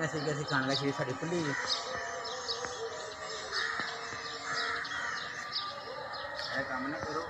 ਰਹੇ ਸੀ ਕਿ ਅਸੀਂ ਖਾਣ ਦਾ ਸ਼ੀਰ ਸਾਡੀ ਖੁੱਲੀ ਇਹ ਕੰਮ ਨਾ ਕਰੋ।